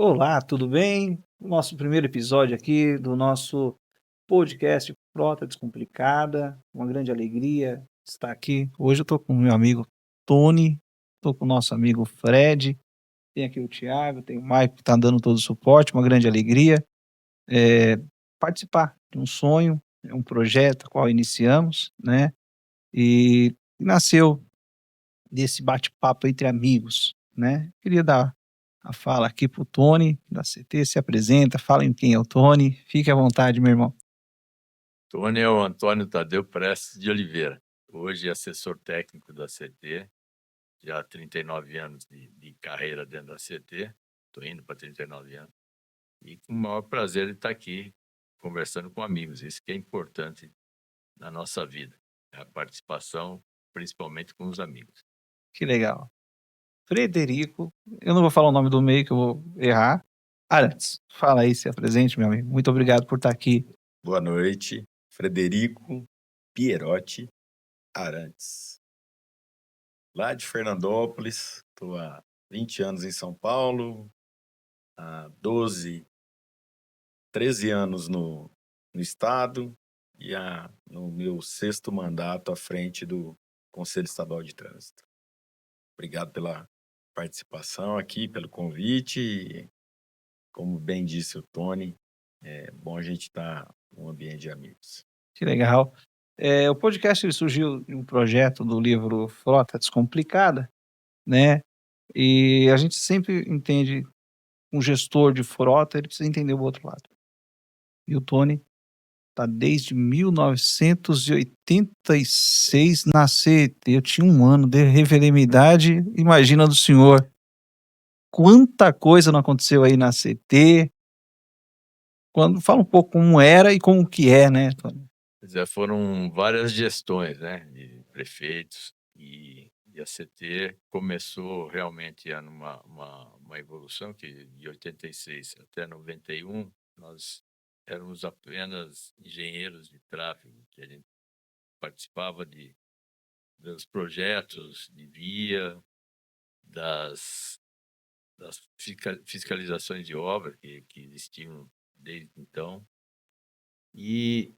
Olá, tudo bem? Nosso primeiro episódio aqui do nosso podcast Frota Descomplicada. Uma grande alegria estar aqui. Hoje eu estou com o meu amigo Tony, estou com o nosso amigo Fred, tem aqui o Thiago, tem o Maico que está dando todo o suporte. Uma grande alegria participar de um sonho, um projeto qual iniciamos, né? E nasceu desse bate-papo entre amigos, né? Queria dar a fala aqui para o Tony, da CT, se apresenta, fala em quem é o Tony, fique à vontade, meu irmão. Tony é o Antônio Tadeu Prestes de Oliveira, hoje assessor técnico da CT, já há 39 anos de carreira dentro da CT, estou indo para 39 anos, e com o maior prazer de estar aqui conversando com amigos, isso que é importante na nossa vida, a participação, principalmente com os amigos. Que legal. Frederico, eu não vou falar o nome do meio que eu vou errar. Arantes, fala aí, se apresente, meu amigo. Muito obrigado por estar aqui. Boa noite, Frederico Pierotti Arantes. Lá de Fernandópolis, estou há 20 anos em São Paulo, há 13 anos no Estado e no meu sexto mandato à frente do Conselho Estadual de Trânsito. Obrigado pela participação aqui, pelo convite. E, como bem disse o Tony, é bom a gente estar num ambiente de amigos. Que legal. O podcast ele surgiu de um projeto do livro Frota Descomplicada, né? E a gente sempre entende um gestor de frota, ele precisa entender o outro lado. E o Tony tá desde 1986 na CET. Eu tinha 1 ano, revelei minha idade, imagina do senhor. Quanta coisa não aconteceu aí na CT. Fala um pouco como era e como que é, né, Tony? Já foram várias gestões, né, de prefeitos e a CT começou realmente uma evolução que de 86 até 91 nós éramos apenas engenheiros de tráfego, que a gente participava dos projetos de via, das fiscalizações de obra que existiam desde então. E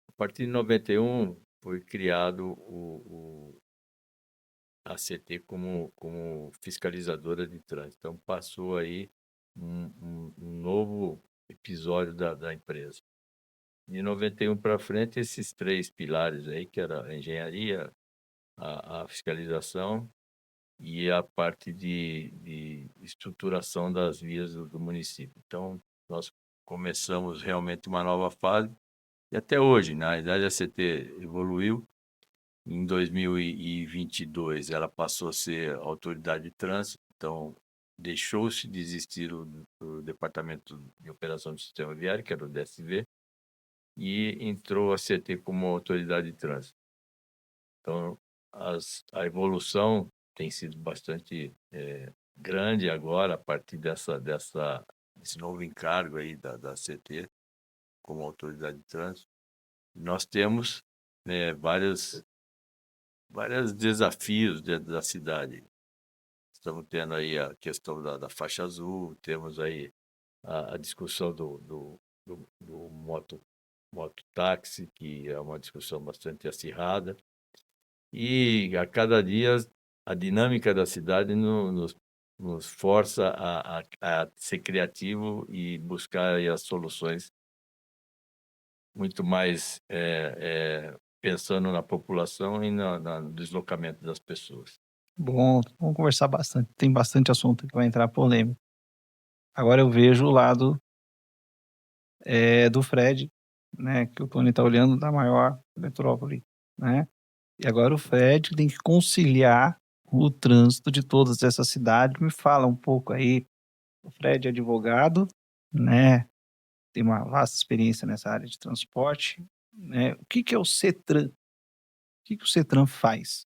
a partir de 91 foi criado a CT como fiscalizadora de trânsito. Então passou aí um novo episódio da empresa. De 91 para frente, esses 3 pilares aí, que era a engenharia, a fiscalização e a parte de estruturação das vias do município. Então, nós começamos realmente uma nova fase e até hoje, na verdade, a CT evoluiu. Em 2022, ela passou a ser autoridade de trânsito, então deixou-se de existir o Departamento de Operação do Sistema Viário, que era o DSV, e entrou a CT como autoridade de trânsito. Então, a evolução tem sido bastante grande agora, a partir desse novo encargo aí da CT como autoridade de trânsito. Nós temos vários desafios dentro da cidade. Estamos tendo aí a questão da faixa azul, temos aí a discussão do mototáxi, que é uma discussão bastante acirrada. E a cada dia a dinâmica da cidade nos força a ser criativo e buscar aí as soluções muito mais pensando na população e no deslocamento das pessoas. Bom, vamos conversar bastante. Tem bastante assunto que vai entrar polêmico. Agora eu vejo o lado do Fred, né, que o Tony tá olhando da maior metrópole, né? E agora o Fred tem que conciliar o trânsito de todas essas cidades. Me fala um pouco aí. O Fred é advogado, né? Tem uma vasta experiência nessa área de transporte, né? O que que é o CETRAN? O que que o CETRAN faz?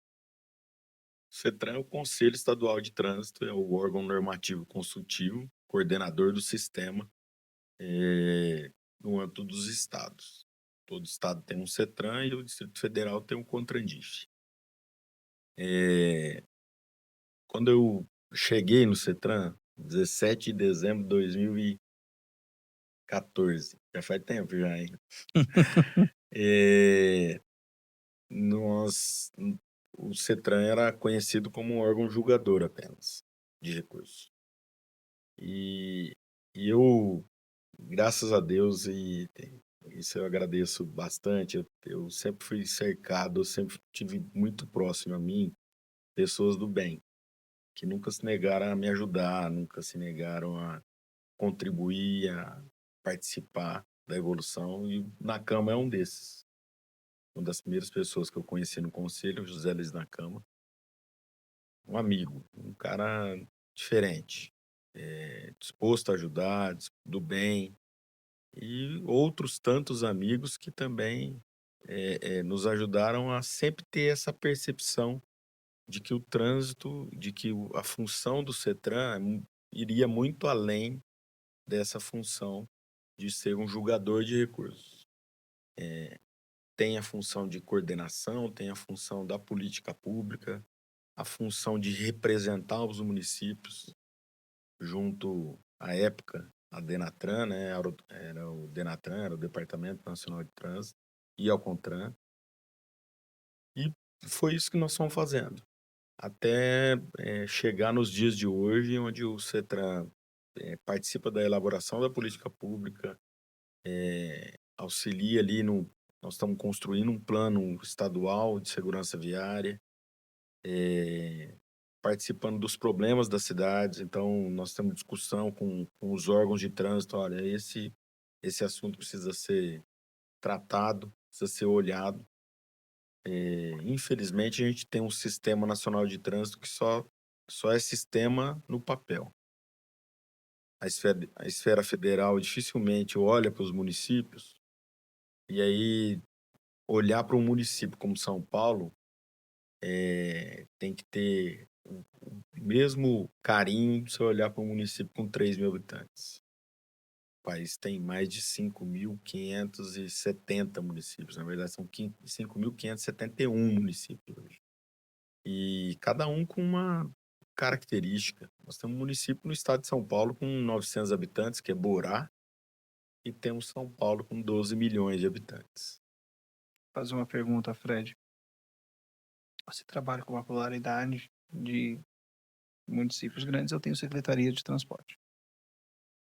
O CETRAN é o Conselho Estadual de Trânsito, é o órgão normativo consultivo, coordenador do sistema no âmbito dos estados. Todo estado tem um CETRAN e o Distrito Federal tem um CONTRANDIF. Quando eu cheguei no CETRAN, 17 de dezembro de 2014. Já faz tempo já, hein? É, nós, o CETRAN era conhecido como um órgão julgador apenas de recursos. E, e eu, graças a Deus, isso eu agradeço bastante, eu sempre fui cercado, eu sempre tive muito próximo a mim pessoas do bem, que nunca se negaram a me ajudar, nunca se negaram a contribuir, a participar da evolução, e Nakama é um desses. Uma das primeiras pessoas que eu conheci no conselho, José Luiz Nakama, um amigo, um cara diferente, disposto a ajudar, do bem, e outros tantos amigos que também nos ajudaram a sempre ter essa percepção de que o trânsito, de que a função do CETRAN iria muito além dessa função de ser um julgador de recursos. Tem a função de coordenação, tem a função da política pública, a função de representar os municípios junto à época, a Denatran, né? Era o Denatran, era o Departamento Nacional de Trânsito, e ao CONTRAN. E foi isso que nós estamos fazendo. Até chegar nos dias de hoje, onde o CETRAN participa da elaboração da política pública, auxilia ali nós estamos construindo um plano estadual de segurança viária, participando dos problemas das cidades. Então, nós temos discussão com os órgãos de trânsito. Olha, esse assunto precisa ser tratado, precisa ser olhado. Infelizmente, a gente tem um sistema nacional de trânsito que só é sistema no papel. A esfera federal dificilmente olha para os municípios, e aí olhar para um município como São Paulo tem que ter o mesmo carinho de você olhar para um município com 3 mil habitantes. O país tem mais de 5.570 municípios. Na verdade, são 5.571 municípios hoje. E cada um com uma característica. Nós temos um município no estado de São Paulo com 900 habitantes, que é Borá, e temos São Paulo com 12 milhões de habitantes. Vou fazer uma pergunta, Fred. Você trabalha com uma pluralidade de municípios grandes, eu tenho secretaria de transporte.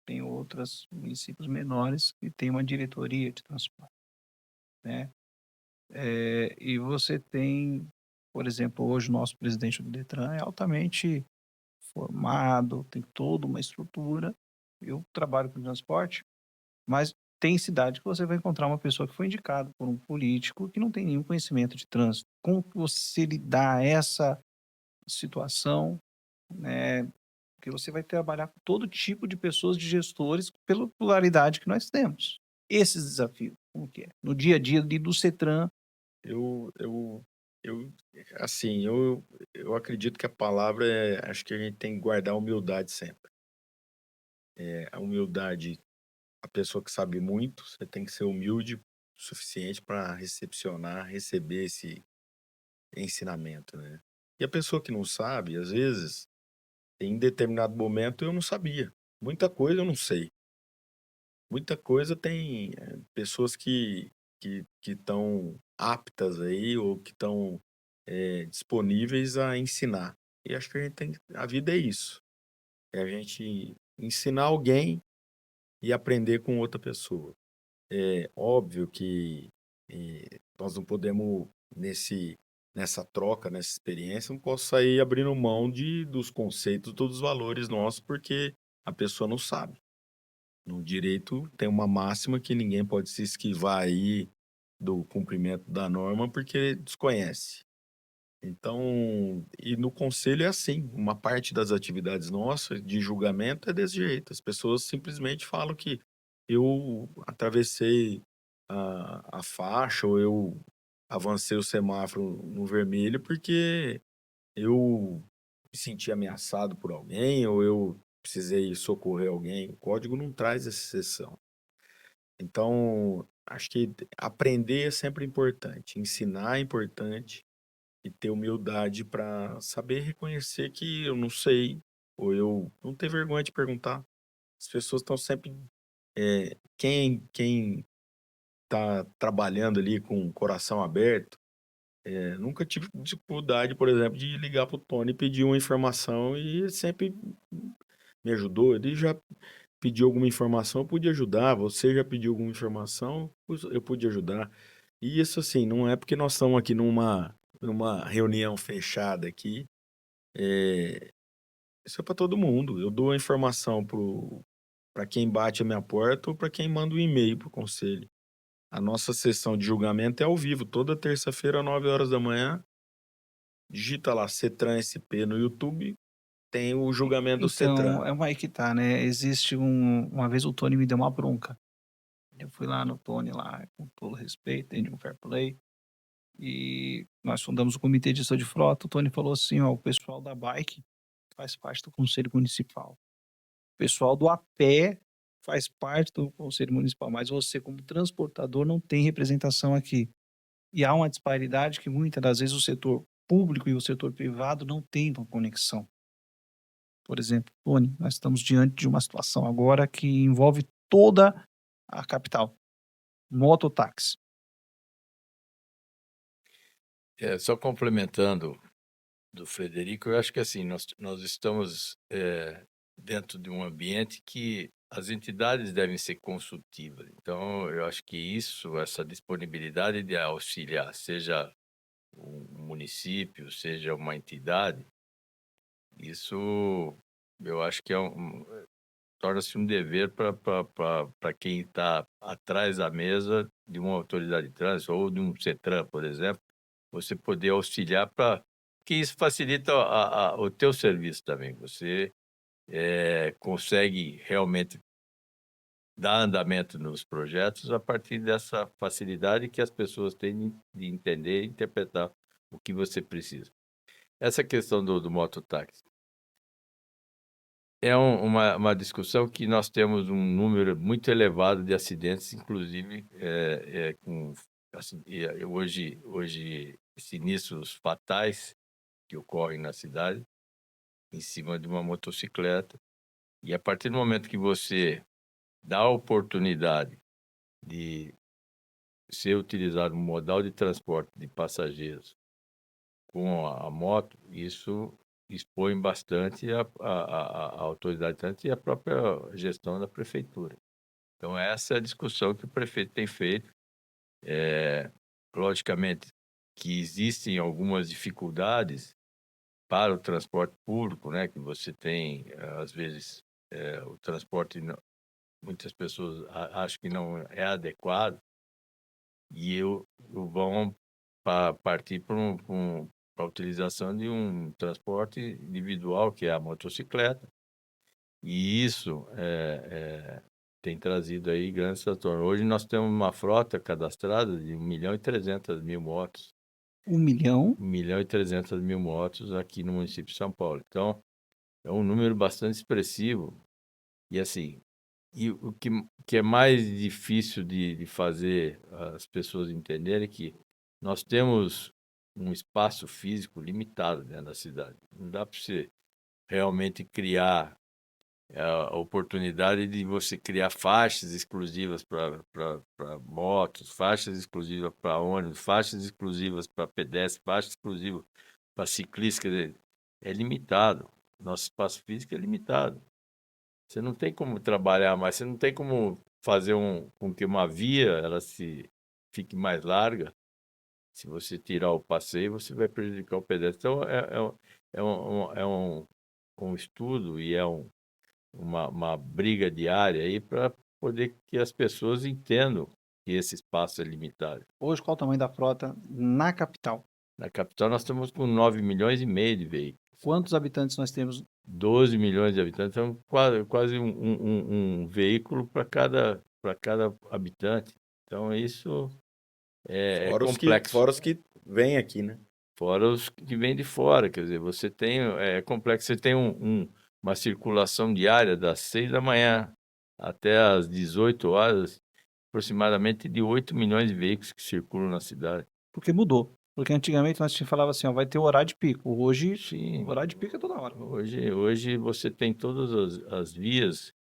Tem outros municípios menores que tem uma diretoria de transporte, né? E você tem, por exemplo, hoje o nosso presidente do Detran é altamente formado, tem toda uma estrutura. Eu trabalho com transporte, mas tem cidade que você vai encontrar uma pessoa que foi indicada por um político que não tem nenhum conhecimento de trânsito. Como que você lidar essa situação, né? Porque você vai trabalhar com todo tipo de pessoas, de gestores, pela pluralidade que nós temos. Esses desafios, como que é? No dia a dia do CETRAN. Eu, eu, assim, eu acredito que a palavra acho que a gente tem que guardar a humildade sempre. A humildade, a pessoa que sabe muito, você tem que ser humilde o suficiente para recepcionar, receber esse ensinamento, né? E a pessoa que não sabe, às vezes, em determinado momento eu não sabia. Muita coisa eu não sei. Muita coisa tem pessoas que estão aptas aí ou que estão disponíveis a ensinar. E acho que a vida é isso. É a gente ensinar alguém e aprender com outra pessoa. É óbvio que nós não podemos, nessa troca, nessa experiência, não posso sair abrindo mão dos conceitos, dos valores nossos, porque a pessoa não sabe. No direito tem uma máxima que ninguém pode se esquivar aí do cumprimento da norma porque desconhece. Então, e no conselho é assim, uma parte das atividades nossas de julgamento é desse jeito. As pessoas simplesmente falam que eu atravessei a faixa ou eu avancei o semáforo no vermelho porque eu me senti ameaçado por alguém ou eu precisei socorrer alguém. O código não traz essa exceção. Então, acho que aprender é sempre importante, ensinar é importante e ter humildade para saber reconhecer que eu não sei ou eu não ter vergonha de perguntar. As pessoas estão sempre. Quem tá trabalhando ali com o coração aberto, nunca tive dificuldade, por exemplo, de ligar pro Tony e pedir uma informação e ele sempre me ajudou. Ele já pediu alguma informação, eu pude ajudar. Você já pediu alguma informação, eu pude ajudar. E isso, assim, não é porque nós estamos aqui numa reunião fechada aqui. Isso é para todo mundo. Eu dou a informação para quem bate a minha porta ou para quem manda um e-mail para o conselho. A nossa sessão de julgamento é ao vivo, toda terça-feira, às 9 horas da manhã. Digita lá CETRAN SP no YouTube, tem o julgamento do Então, CETRAN. é aí que tá, né? Existe uma vez o Tony me deu uma bronca. Eu fui lá no Tony, lá, com todo respeito, tem um fair play. E nós fundamos o comitê de gestão de frota. O Tony falou assim: ó, o pessoal da bike faz parte do conselho municipal. O pessoal do a pé faz parte do conselho municipal, mas você, como transportador, não tem representação aqui. E há uma disparidade que muitas das vezes o setor público e o setor privado não têm uma conexão. Por exemplo, Tony, nós estamos diante de uma situação agora que envolve toda a capital. Mototáxi. Só complementando do Frederico, eu acho que assim, nós estamos dentro de um ambiente que as entidades devem ser consultivas. Então, eu acho que essa disponibilidade de auxiliar, seja um município, seja uma entidade, isso eu acho que torna-se um dever para quem está atrás da mesa de uma autoridade de trânsito ou de um CETRAN, por exemplo, você poder auxiliar que isso facilita o teu serviço também. Você consegue realmente dar andamento nos projetos a partir dessa facilidade que as pessoas têm de entender e interpretar o que você precisa. Essa questão do mototáxi é uma discussão que nós temos um número muito elevado de acidentes, inclusive com assim, hoje sinistros fatais que ocorrem na cidade em cima de uma motocicleta. E a partir do momento que você dá a oportunidade de ser utilizado um modal de transporte de passageiros com a moto, isso expõe bastante a autoridade de trânsito e a própria gestão da prefeitura. Então, essa é a discussão que o prefeito tem feito. Logicamente que existem algumas dificuldades para o transporte público, né? Que você tem, às vezes, o transporte, muitas pessoas acham que não é adequado e vão partir para a utilização de um transporte individual, que é a motocicleta. E isso tem trazido aí grandes transtornos. Hoje nós temos uma frota cadastrada de 1.300.000 motos. 1 milhão? 1.300.000 motos aqui no município de São Paulo. Então, é um número bastante expressivo. E assim, o que é mais difícil de fazer as pessoas entenderem é que nós temos um espaço físico limitado dentro da cidade. Não dá para você realmente criar a oportunidade de você criar faixas exclusivas para motos, faixas exclusivas para ônibus, faixas exclusivas para pedestres, faixas exclusivas para ciclistas. Quer dizer, é limitado. Nosso espaço físico é limitado. Você não tem como trabalhar mais, você não tem como fazer com que uma via ela fique mais larga. Se você tirar o passeio, você vai prejudicar o pedestre. Então, um estudo e uma briga diária aí para poder que as pessoas entendam que esse espaço é limitado. Hoje, qual o tamanho da frota na capital? Na capital, nós estamos com 9,5 milhões de veículos. Quantos habitantes nós temos? 12 milhões de habitantes, então quase um veículo para cada habitante. Então, isso é complexo. Fora os que vêm aqui, né? Fora os que vêm de fora, quer dizer, você tem, complexo, você tem uma circulação diária das 6 da manhã até às 18 horas, aproximadamente de 8 milhões de veículos que circulam na cidade. Porque mudou. Porque antigamente nós falava assim, ó, vai ter o horário de pico. Hoje, Sim. o horário de pico é toda hora. Hoje você tem todas as vias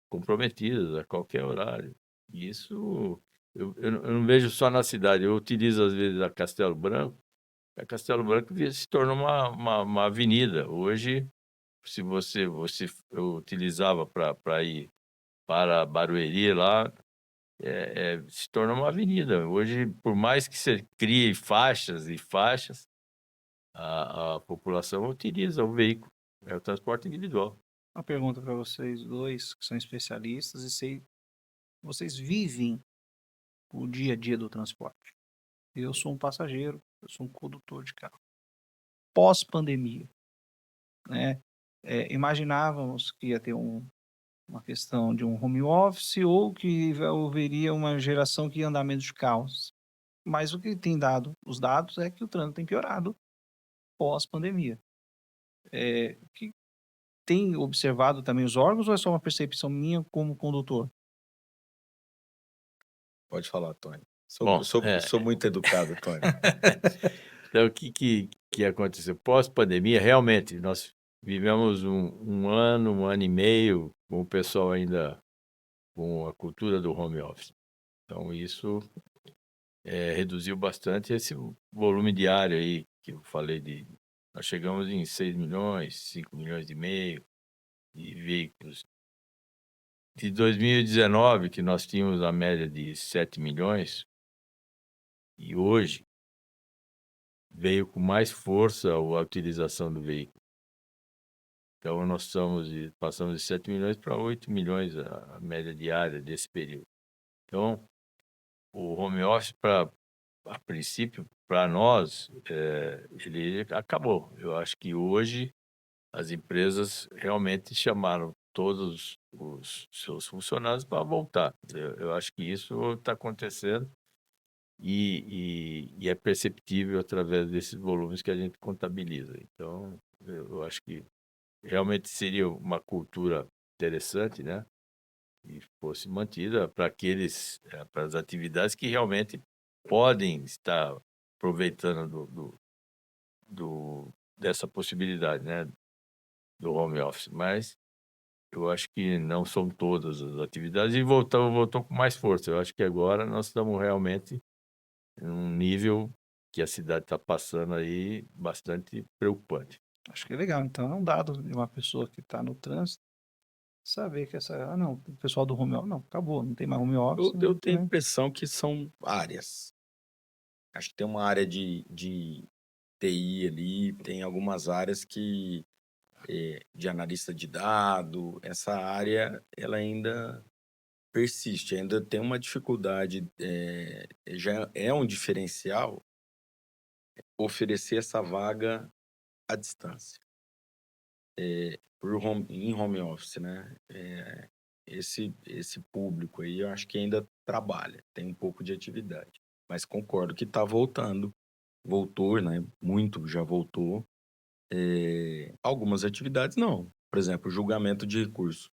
comprometidas a qualquer horário. E isso eu não vejo só na cidade. Eu utilizo, às vezes, a Castelo Branco. A Castelo Branco se tornou uma avenida. Hoje, se eu utilizava para ir para Barueri lá, se torna uma avenida. Hoje, por mais que você crie faixas e faixas, a população utiliza o veículo, é o transporte individual. Uma pergunta para vocês dois, que são especialistas, e sei, vocês vivem o dia a dia do transporte. Eu sou um passageiro, eu sou um condutor de carro. Pós-pandemia, né? Imaginávamos que ia ter uma questão de um home office ou que haveria uma geração que ia andar menos de carros. Mas o que tem dado, os dados, é que o trânsito tem piorado pós-pandemia. Que tem observado também os órgãos ou é só uma percepção minha como condutor? Pode falar, Tony. Bom, Sou muito educado, Tony. então, o que aconteceu? Pós-pandemia, realmente, nós vivemos um ano e meio com o pessoal ainda com a cultura do home office. Então, isso reduziu bastante esse volume diário aí que eu falei nós chegamos em 6 milhões, 5 milhões e meio de veículos. De 2019, que nós tínhamos a média de 7 milhões, e hoje veio com mais força a utilização do veículo. Então, nós passamos de 7 milhões para 8 milhões a média diária desse período. Então, o home office, a princípio, para nós, ele acabou. Eu acho que hoje as empresas realmente chamaram todos os seus funcionários para voltar. Eu acho que isso está acontecendo e é perceptível através desses volumes que a gente contabiliza. Então, eu acho que realmente seria uma cultura interessante, né? E fosse mantida para as atividades que realmente podem estar aproveitando dessa possibilidade, né? Do home office. Mas eu acho que não são todas as atividades e voltou com mais força. Eu acho que agora nós estamos realmente em um nível que a cidade está passando aí bastante preocupante. Acho que é legal. Então, é um dado de uma pessoa que está no trânsito saber que não, o pessoal do home office, não, acabou, não tem mais home office. Eu tenho a impressão que são áreas. Acho que tem uma área de TI ali, tem algumas áreas que de analista de dado, essa área ela ainda persiste, ainda tem uma dificuldade, já é um diferencial oferecer essa vaga à distância, em home office, né? Esse público aí, eu acho que ainda trabalha, tem um pouco de atividade, mas concordo que está voltou, né? Muito já voltou. Algumas atividades não. Por exemplo, julgamento de recurso.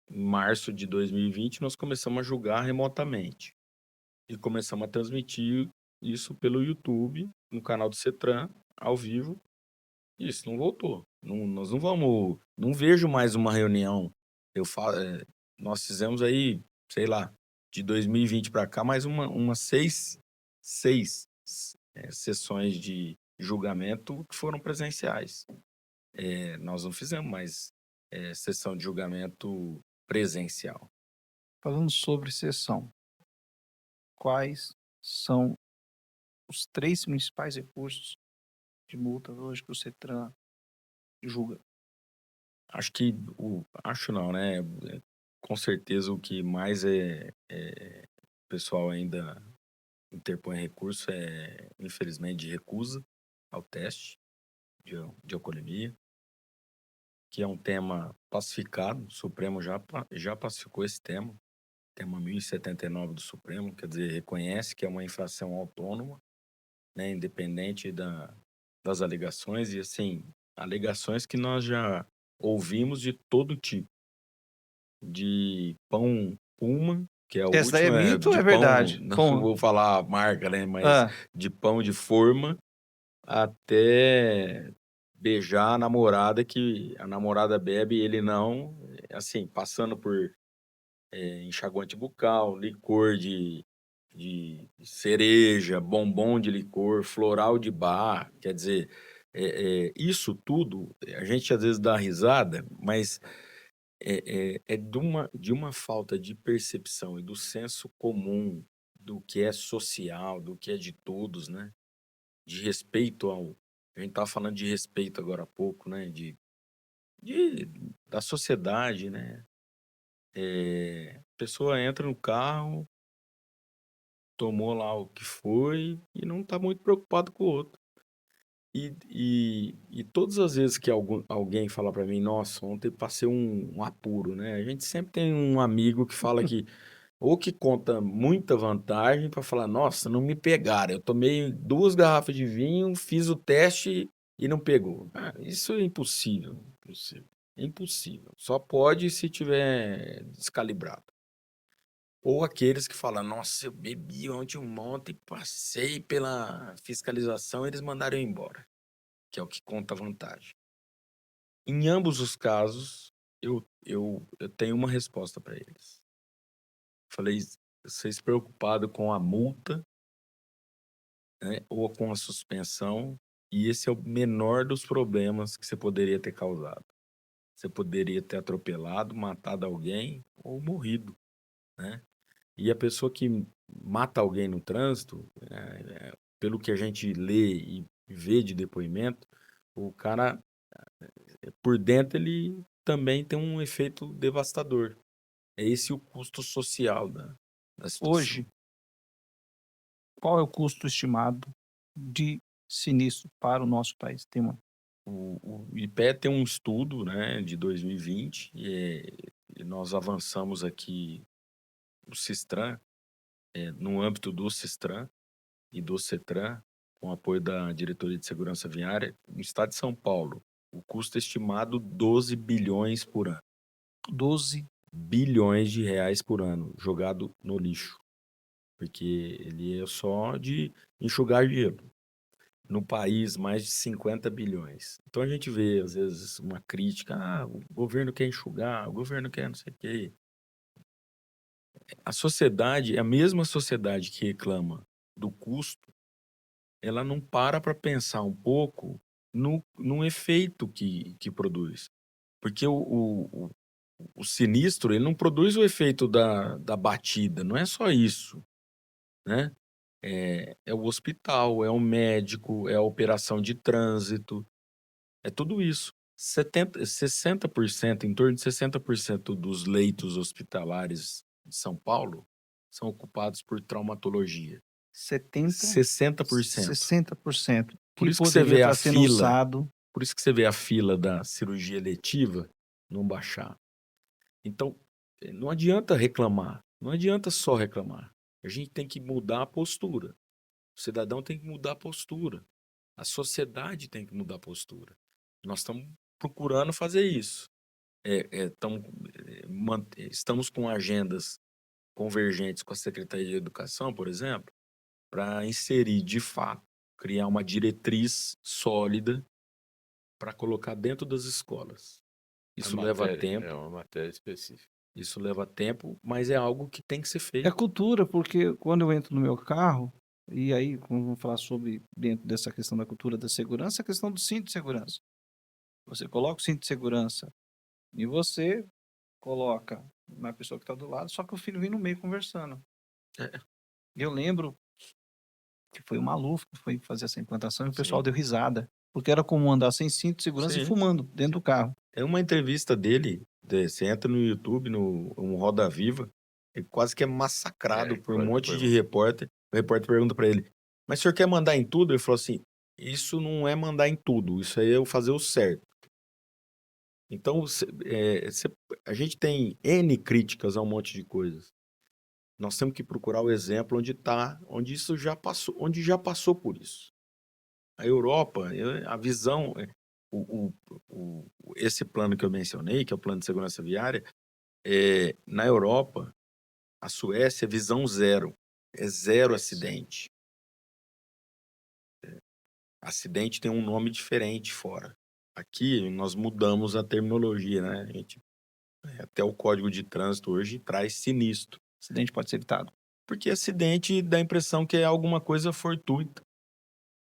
Em março de 2020, nós começamos a julgar remotamente. E começamos a transmitir isso pelo YouTube, no canal do CETRAN, ao vivo. E isso não voltou. Nós não vamos... Não vejo mais uma reunião. Nós fizemos aí, sei lá, de 2020 para cá, mais umas seis sessões de julgamento que foram presenciais. Nós não fizemos mais sessão de julgamento presencial. Falando sobre sessão, quais são os 3 principais recursos de multa hoje que o CETRAN julga? Acho que, acho não, né? Com certeza o que mais o pessoal ainda interpõe recurso infelizmente, de recusa ao teste de alcoolemia, que é um tema pacificado. O Supremo já pacificou esse tema 1079 do Supremo, quer dizer, reconhece que é uma infração autônoma, né, independente das alegações, e assim, alegações que nós já ouvimos de todo tipo, de pão Puma, que é o Essa daí é último, mito ou de é pão, verdade? não vou falar a marca, né, mas Ah, de pão de forma, até beijar a namorada, que a namorada bebe, ele não, assim, passando por enxaguante bucal, licor de cereja, bombom de licor, floral de bar, quer dizer, isso tudo, a gente às vezes dá risada, mas é de uma falta de percepção e do senso comum do que é social, do que é de todos, né? De respeito ao. A gente estava falando de respeito agora há pouco, né? De, da sociedade, né? A pessoa entra no carro, tomou lá o que foi e não está muito preocupado com o outro. E todas as vezes que alguém fala para mim, nossa, ontem passei um apuro, né? A gente sempre tem um amigo que fala que, ou que conta muita vantagem para falar, nossa, não me pegaram. Eu tomei 2 garrafas de vinho, fiz o teste e não pegou. Ah, isso é impossível, impossível, impossível. Só pode se tiver descalibrado. Ou aqueles que falam, nossa, eu bebi ontem um monte, passei pela fiscalização, eles mandaram eu embora, que é o que conta a vantagem. Em ambos os casos, eu tenho uma resposta para eles. Falei, vocês preocupados com a multa, né, ou com a suspensão, e esse é o menor dos problemas que você poderia ter causado. Você poderia ter atropelado, matado alguém ou morrido, né? E a pessoa que mata alguém no trânsito, pelo que a gente lê e vê de depoimento, o cara, por dentro, ele também tem um efeito devastador. É esse o custo social da situação. Hoje, qual é o custo estimado de sinistro para o nosso país? Tem uma. O IPE tem um estudo, né, de 2020 e nós avançamos aqui o Sistran, no âmbito do Sistran e do CETRAN, com apoio da Diretoria de Segurança Viária, no estado de São Paulo, o custo estimado 12 bilhões por ano. 12 Bilhões de reais por ano jogado no lixo, porque ele é só de enxugar gelo. No país, mais de 50 bilhões. Então a gente vê, às vezes, uma crítica, o governo quer enxugar, o governo quer não sei o quê. A sociedade, a mesma sociedade que reclama do custo, ela não para pensar um pouco no efeito que produz. Porque o sinistro, ele não produz o efeito da batida, não é só isso, né? É o hospital, é o médico, é a operação de trânsito, é tudo isso. 60%, em torno de 60% dos leitos hospitalares de São Paulo são ocupados por traumatologia. 70, 60%. 60%, Por que isso que você poderia vê a estar sendo fila, usado. por isso que você vê a fila da cirurgia eletiva não baixar. Então, não adianta reclamar, não adianta só reclamar. A gente tem que mudar a postura. O cidadão tem que mudar a postura. A sociedade tem que mudar a postura. Nós estamos procurando fazer isso. Estamos com agendas convergentes com a Secretaria de Educação, por exemplo, para inserir, de fato, criar uma diretriz sólida para colocar dentro das escolas. Isso leva tempo. É uma matéria específica. Isso leva tempo, mas é algo que tem que ser É feito. cultura, porque quando eu entro no meu carro, e aí, como vamos falar sobre, dentro dessa questão da cultura da segurança, a questão do cinto de segurança. Você coloca o cinto de segurança e você coloca na pessoa que está do lado, só que o filho vem no meio conversando. É. Eu lembro que foi o Maluf que foi fazer essa implantação e o pessoal Sim. deu risada, porque era comum andar sem cinto de segurança e Sim. fumando dentro do carro. É uma entrevista dele, você entra no YouTube, no Roda Viva, ele quase que é massacrado por um monte de repórter. O repórter pergunta para ele, mas o senhor quer mandar em tudo? Ele falou assim, isso não é mandar em tudo, isso aí é eu fazer o certo. Então, a gente tem N críticas a um monte de coisas. Nós temos que procurar o exemplo onde isso já passou, onde já passou por isso. A Europa, a visão, esse plano que eu mencionei, que é o plano de segurança viária, na Europa, a Suécia é visão zero, é zero acidente. Acidente tem um nome diferente fora. Aqui nós mudamos a terminologia, né? Até o Código de Trânsito hoje traz sinistro. Acidente pode ser evitado. Porque acidente dá a impressão que é alguma coisa fortuita.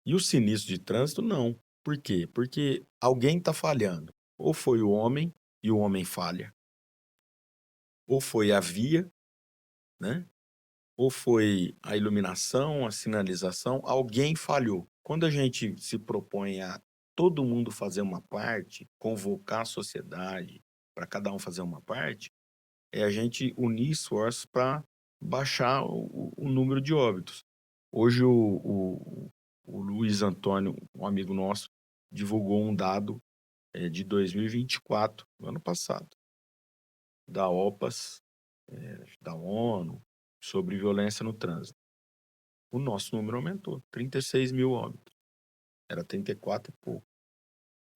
E o sinistro de trânsito, não. Por quê? Porque alguém está falhando. Ou foi o homem, e o homem falha. Ou foi a via, né? Ou foi a iluminação, a sinalização. Alguém falhou. Quando a gente se propõe a todo mundo fazer uma parte, convocar a sociedade para cada um fazer uma parte, é a gente unir esforços para baixar o número de óbitos. Hoje o Luiz Antônio, um amigo nosso, divulgou um dado de 2024, no ano passado, da OPAS, da ONU, sobre violência no trânsito. O nosso número aumentou, 36 mil óbitos. Era 34 e pouco.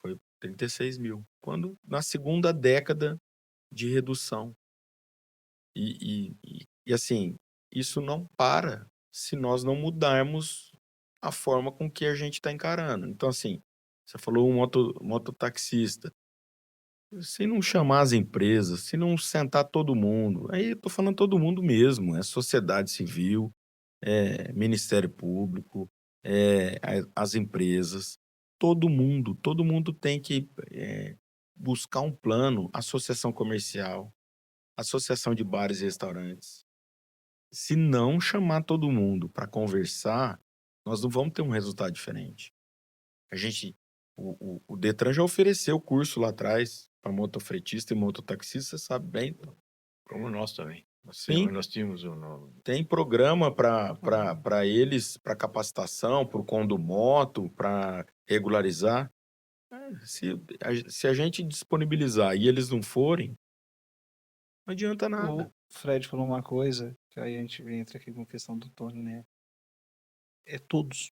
Foi 36 mil. Quando na segunda década de redução. E assim, isso não para se nós não mudarmos a forma com que a gente está encarando. Então, assim, você falou um mototaxista. Se não chamar as empresas, se não sentar todo mundo, aí eu tô falando todo mundo mesmo, é sociedade civil, é Ministério Público, as empresas, todo mundo tem que buscar um plano, associação comercial, associação de bares e restaurantes. Se não chamar todo mundo para conversar, nós não vamos ter um resultado diferente. A gente, o Detran já ofereceu curso lá atrás para motofretista e mototaxista, você sabe bem. Como nós também. Sim, Nós tínhamos um. tem programa para eles, para capacitação, para o condumoto, para regularizar. Se a gente disponibilizar e eles não forem, não adianta nada. O Fred falou uma coisa, que aí a gente entra aqui com a questão do Tony, né? É todos.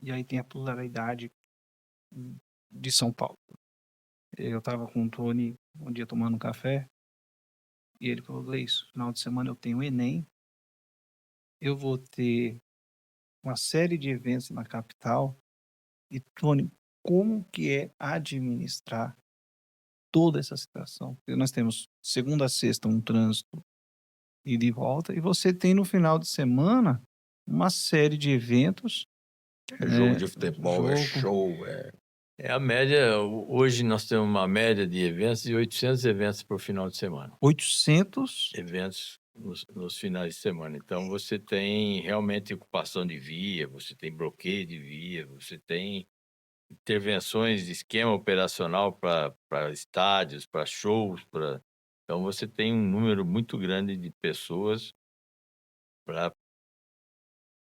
E aí tem a pluralidade de São Paulo. Eu tava com o Tony um dia tomando um café, e ele falou, Gleice, final de semana eu tenho o Enem, eu vou ter uma série de eventos na capital, e Tony, como que é administrar toda essa situação? Porque nós temos segunda a sexta um trânsito ida e volta, e você tem no final de semana uma série de eventos, É jogo né? de futebol, é Jogo. show, É a média. Hoje nós temos uma média de eventos de 800 eventos por final de semana. 800? Eventos nos finais de semana. Então você tem realmente ocupação de via, você tem bloqueio de via, você tem intervenções de esquema operacional para estádios, para shows, então você tem um número muito grande de pessoas para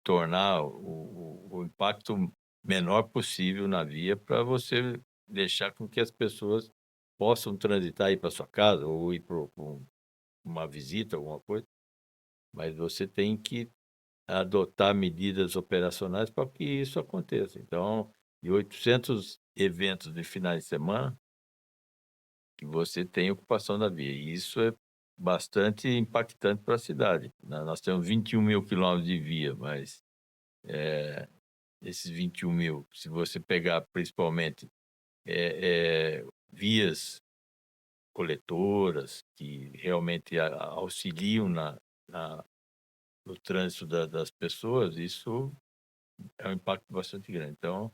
tornar o impacto menor possível na via, para você deixar com que as pessoas possam transitar, ir para sua casa ou ir para uma visita, alguma coisa, mas você tem que adotar medidas operacionais para que isso aconteça. Então, de 800 eventos de finais de semana, que você tem ocupação da via. E isso é bastante impactante para a cidade. Nós temos 21 mil quilômetros de via, mas esses 21 mil, se você pegar principalmente vias coletoras que realmente auxiliam no trânsito das pessoas, isso é um impacto bastante grande. Então,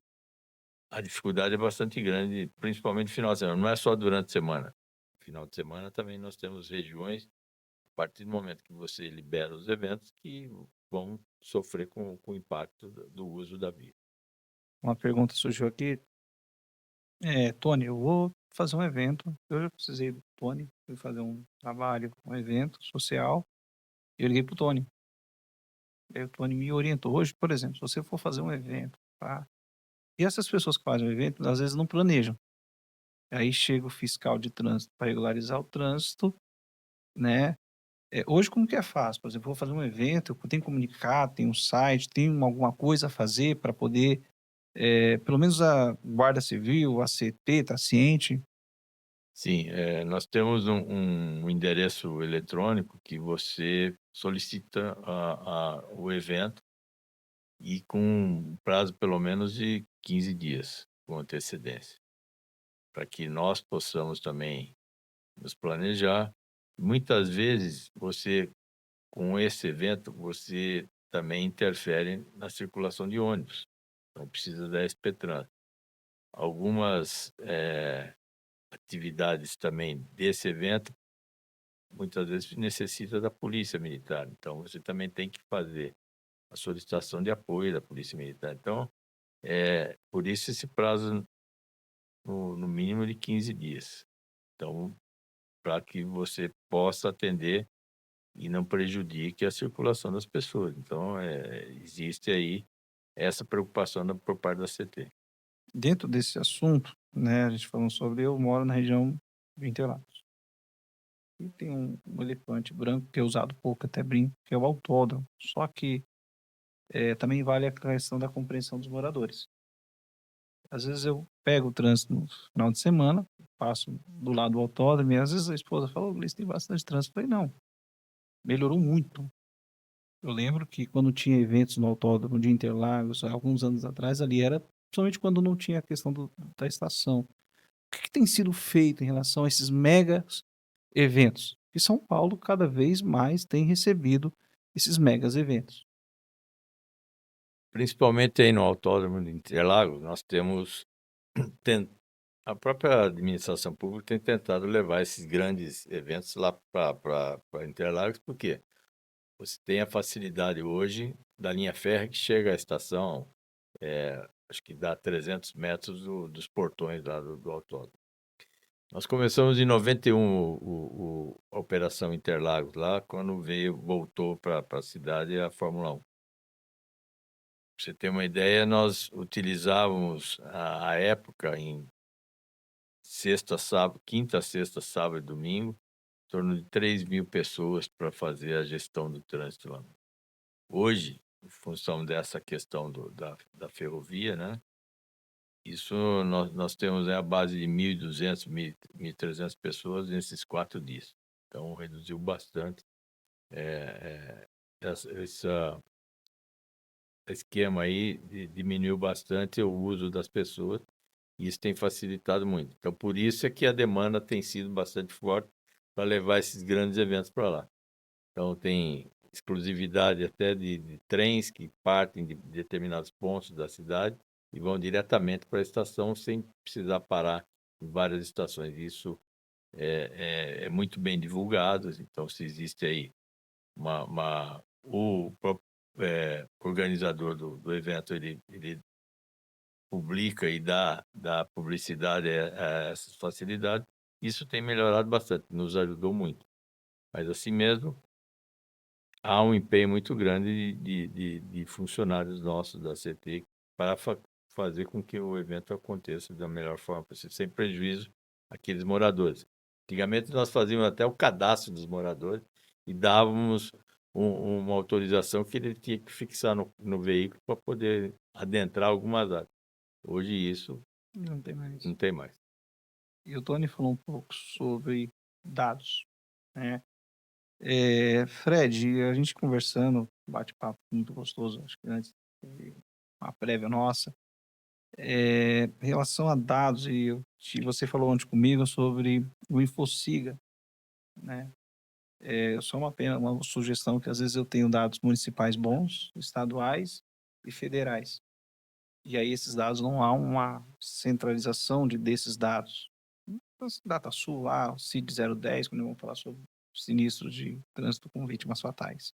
a dificuldade é bastante grande, principalmente no final de semana. Não é só durante a semana. No final de semana também nós temos regiões, a partir do momento que você libera os eventos, que vão sofrer com o impacto do uso da via. Uma pergunta surgiu aqui. Tony, eu vou fazer um evento. Eu já precisei do Tony, fui fazer um trabalho, um evento social. E eu liguei pro Tony. Aí o Tony me orientou. Hoje, por exemplo, se você for fazer um evento, tá? E essas pessoas que fazem o evento, às vezes não planejam. Aí chega o fiscal de trânsito para regularizar o trânsito, né? Hoje, como que é fácil? Por exemplo, eu vou fazer um evento, eu tenho que comunicar, tem um site, tem alguma coisa a fazer para poder, pelo menos a Guarda Civil, a CT, está ciente. Sim, nós temos um endereço eletrônico que você solicita o evento e com um prazo pelo menos de 15 dias com antecedência, para que nós possamos também nos planejar. Muitas vezes, com esse evento, você também interfere na circulação de ônibus, então precisa da SP-Trans. Algumas atividades também desse evento, muitas vezes necessita da Polícia Militar, então você também tem que fazer a solicitação de apoio da Polícia Militar. Então, por isso esse prazo no mínimo de 15 dias. Então, para que você possa atender e não prejudique a circulação das pessoas. Então, existe aí essa preocupação por parte da CT. Dentro desse assunto, né, a gente falando sobre, eu moro na região de Interlagos. E tem um elefante branco que é usado pouco, até brinco, que é o autódromo. Só que também vale a questão da compreensão dos moradores. Às vezes eu pego o trânsito no final de semana, passo do lado do autódromo, e às vezes a esposa fala, ô, Gleice, tem bastante trânsito. Eu falei, não, melhorou muito. Eu lembro que quando tinha eventos no autódromo de Interlagos, há alguns anos atrás, ali era, principalmente quando não tinha a questão da estação. O que tem sido feito em relação a esses megas eventos? E São Paulo cada vez mais tem recebido esses megas eventos. Principalmente aí no Autódromo de Interlagos, nós temos a própria administração pública tem tentado levar esses grandes eventos lá para Interlagos, porque você tem a facilidade hoje da linha férrea que chega à estação, acho que dá 300 metros dos portões lá do autódromo. Nós começamos em 91 a Operação Interlagos lá, quando voltou para a cidade a Fórmula 1. Pra você ter uma ideia, nós utilizávamos a época em sexta, sábado, quinta, sexta, sábado e domingo, em torno de 3.000 pessoas para fazer a gestão do trânsito lá. Hoje, em função dessa questão da ferrovia, né? Isso nós temos a base de 1.200, 1.300 pessoas nesses 4 dias. Então, reduziu bastante esse esquema aí, diminuiu bastante o uso das pessoas. E isso tem facilitado muito. Então, por isso é que a demanda tem sido bastante forte para levar esses grandes eventos para lá. Então, tem exclusividade até de trens que partem de determinados pontos da cidade e vão diretamente para a estação sem precisar parar em várias estações. Isso é muito bem divulgado. Então, se existe aí o próprio organizador do evento, ele publica e dá publicidade a essas facilidades, isso tem melhorado bastante, nos ajudou muito. Mas assim mesmo, há um empenho muito grande de funcionários nossos da CT para fazer com que o evento aconteça da melhor forma possível, sem prejuízo àqueles moradores. Antigamente nós fazíamos até o cadastro dos moradores e dávamos uma autorização que ele tinha que fixar no veículo para poder adentrar algumas áreas. Hoje isso Não tem mais. não tem mais. E o Tony falou um pouco sobre dados, né? Fred, a gente conversando, bate-papo muito gostoso, acho que antes, uma prévia nossa, em relação a dados, você falou ontem comigo sobre o Infociga, né? Só uma sugestão que às vezes eu tenho dados municipais bons, estaduais e federais. E aí esses dados não há uma centralização desses dados. DataSul lá, o CID 010, quando vamos falar sobre sinistros de trânsito com vítimas fatais.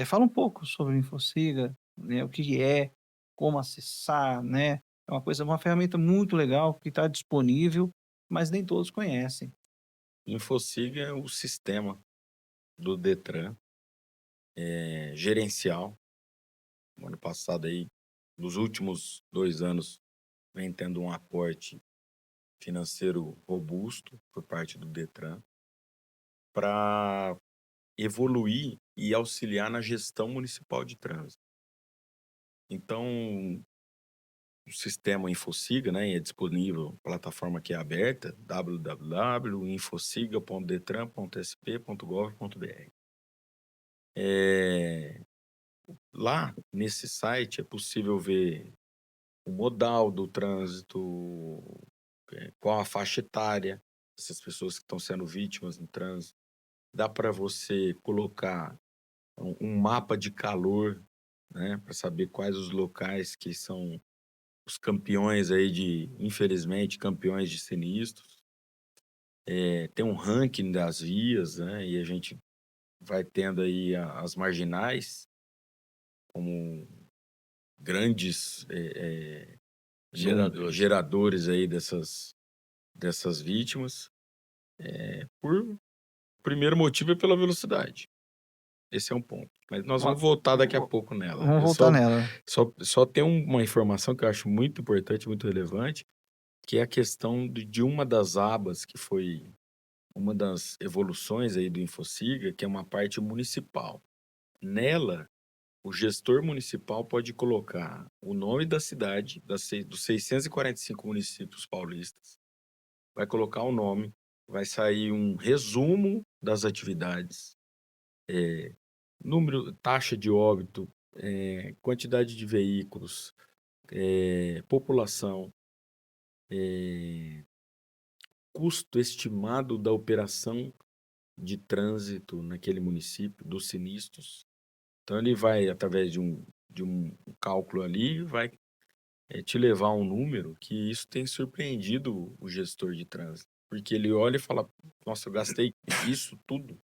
Fala um pouco sobre o Infociga, né, o que é, como acessar, né? É uma ferramenta muito legal que está disponível, mas nem todos conhecem. Infociga é o sistema do Detran gerencial. No ano passado aí, nos últimos 2 anos, vem tendo um aporte financeiro robusto por parte do Detran para evoluir e auxiliar na gestão municipal de trânsito. Então, o sistema Infociga, né, é disponível, plataforma que é aberta, www.infociga.detran.sp.gov.br. lá nesse site é possível ver o modal do trânsito, qual a faixa etária dessas pessoas que estão sendo vítimas no trânsito. Dá para você colocar um mapa de calor, né, para saber quais os locais que são os campeões aí infelizmente, campeões de sinistros. Tem um ranking das vias, né, e a gente vai tendo aí as marginais como grandes geradores aí dessas vítimas. Por primeiro motivo é pela velocidade. Esse é um ponto. Mas nós vamos voltar daqui a pouco nela. Vamos voltar nela. Só tem uma informação que eu acho muito importante, muito relevante, que é a questão de uma das abas, que foi uma das evoluções aí do Infociga, que é uma parte municipal. Nela, o gestor municipal pode colocar o nome da cidade, dos 645 municípios paulistas, vai colocar o nome, vai sair um resumo das atividades, número, taxa de óbito, quantidade de veículos, população, custo estimado da operação de trânsito naquele município, dos sinistros. Então, ele vai, através de um cálculo ali, vai te levar a um número que isso tem surpreendido o gestor de trânsito. Porque ele olha e fala, nossa, eu gastei isso tudo.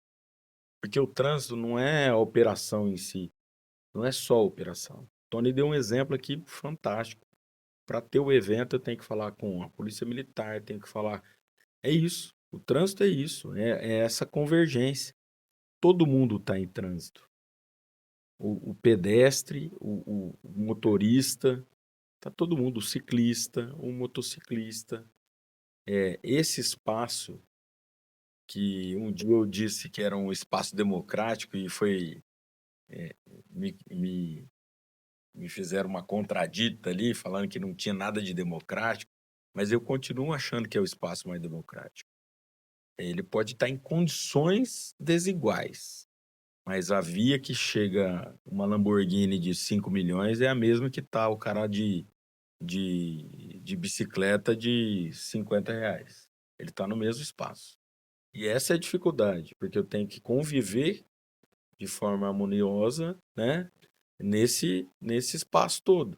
Porque o trânsito não é a operação em si, não é só a operação. Tony deu um exemplo aqui fantástico. Para ter o evento, eu tenho que falar com a polícia militar, tenho que falar... É isso, o trânsito é isso, é essa convergência. Todo mundo está em trânsito. O pedestre, o motorista, tá todo mundo, o ciclista, o motociclista. Esse espaço que um dia eu disse que era um espaço democrático e foi me fizeram uma contradita ali, falando que não tinha nada de democrático, mas eu continuo achando que é o espaço mais democrático. Ele pode estar em condições desiguais, mas a via que chega uma Lamborghini de 5 milhões é a mesma que tá o cara de bicicleta de R$ 50. Ele está no mesmo espaço. E essa é a dificuldade, porque eu tenho que conviver de forma harmoniosa, né, nesse espaço todo.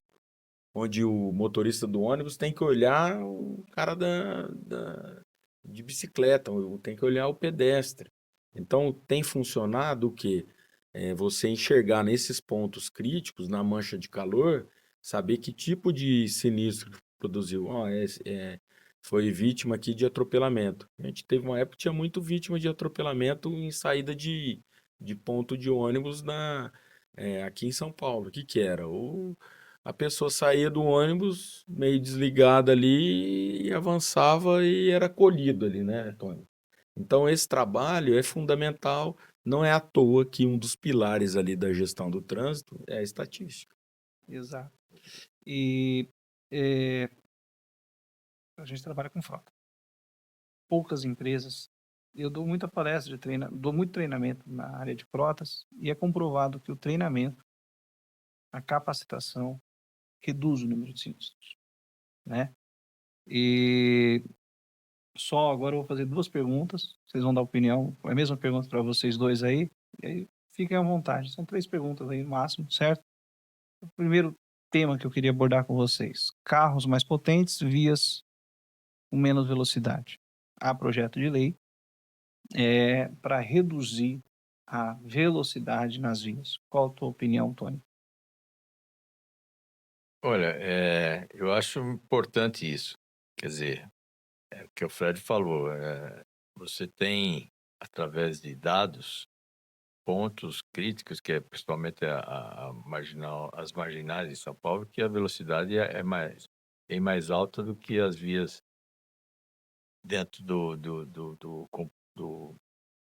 Onde o motorista do ônibus tem que olhar o cara de bicicleta, tem que olhar o pedestre. Então, tem funcionado o quê? Você enxergar nesses pontos críticos, na mancha de calor, saber que tipo de sinistro produziu. Foi vítima aqui de atropelamento. A gente teve uma época que tinha muito vítima de atropelamento em saída de ponto de ônibus aqui em São Paulo. O que que era? A pessoa saía do ônibus meio desligada ali e avançava e era colhido ali, né, Tony? Então, esse trabalho é fundamental. Não é à toa que um dos pilares ali da gestão do trânsito é a estatística. Exato. E a gente trabalha com frota. Poucas empresas. Eu dou muita palestra dou muito treinamento na área de frotas e é comprovado que o treinamento, a capacitação, reduz o número de sinistros, né? E só agora eu vou fazer 2 perguntas, vocês vão dar opinião, é a mesma pergunta para vocês dois aí, e aí fiquem à vontade. São 3 perguntas aí no máximo, certo? O primeiro tema que eu queria abordar com vocês: carros mais potentes, vias com menos velocidade. Há projeto de lei para reduzir a velocidade nas vias. Qual a tua opinião, Tony? Olha, eu acho importante isso. Quer dizer, o que o Fred falou, você tem, através de dados, pontos críticos, que é principalmente as marginais de São Paulo, que a velocidade é bem mais alta do que as vias dentro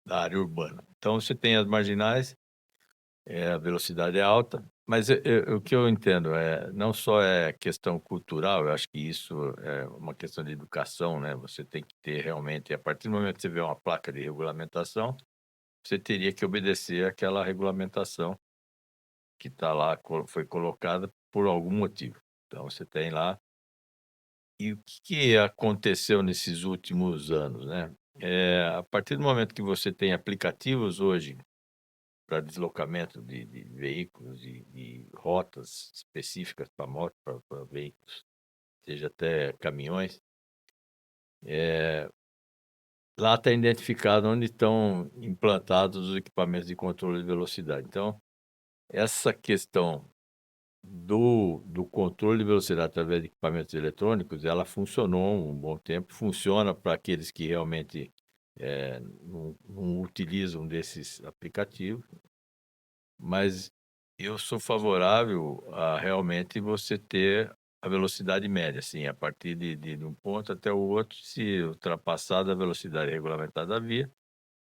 da área urbana. Então, você tem as marginais, a velocidade é alta, mas o que eu entendo não só é questão cultural, eu acho que isso é uma questão de educação, né? Você tem que ter realmente, a partir do momento que você vê uma placa de regulamentação, você teria que obedecer àquela regulamentação que está lá, foi colocada por algum motivo. Então, você tem lá. E o que aconteceu nesses últimos anos, né? A partir do momento que você tem aplicativos hoje para deslocamento de veículos e rotas específicas para moto, para veículos, seja até caminhões, lá está identificado onde estão implantados os equipamentos de controle de velocidade. Então, essa questão do controle de velocidade através de equipamentos eletrônicos, ela funcionou um bom tempo, funciona para aqueles que realmente não utilizam desses aplicativos, mas eu sou favorável a realmente você ter a velocidade média, assim, a partir de um ponto até o outro, se ultrapassar a velocidade regulamentada da via,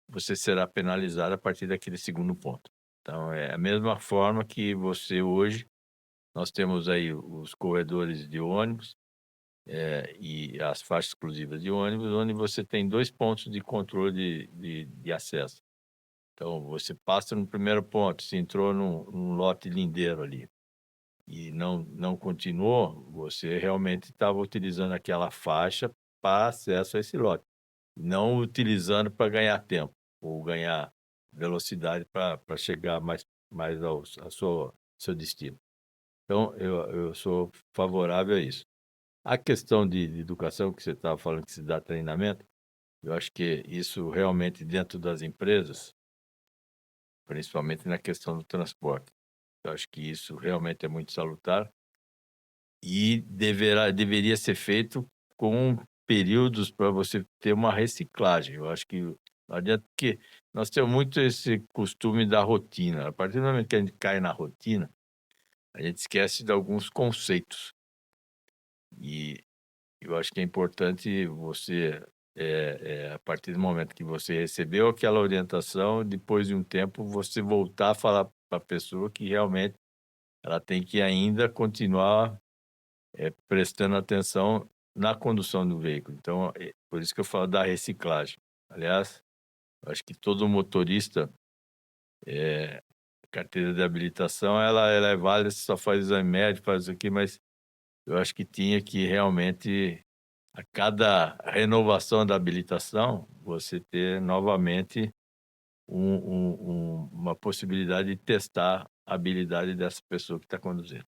você será penalizado a partir daquele segundo ponto. Então, é a mesma forma que você hoje, nós temos aí os corredores de ônibus e as faixas exclusivas de ônibus, onde você tem 2 pontos de controle de acesso. Então, você passa no primeiro ponto, se entrou num lote lindeiro ali e não continuou, você realmente estava utilizando aquela faixa para acesso a esse lote, não utilizando para ganhar tempo ou ganhar velocidade para chegar mais ao seu destino. Então, eu sou favorável a isso. A questão de educação que você estava falando que se dá treinamento, eu acho que isso realmente dentro das empresas, principalmente na questão do transporte, eu acho que isso realmente é muito salutar e deveria ser feito com períodos para você ter uma reciclagem. Eu acho que não adianta, porque nós temos muito esse costume da rotina. A partir do momento que a gente cai na rotina, a gente esquece de alguns conceitos. E eu acho que é importante você, a partir do momento que você recebeu aquela orientação, depois de um tempo, você voltar a falar para a pessoa que realmente ela tem que ainda continuar prestando atenção na condução do veículo. Então, por isso que eu falo da reciclagem. Aliás, eu acho que todo motorista, carteira de habilitação, ela é válida, você só faz exame médico, faz isso aqui, mas eu acho que tinha que realmente, a cada renovação da habilitação, você ter novamente uma possibilidade de testar a habilidade dessa pessoa que está conduzindo.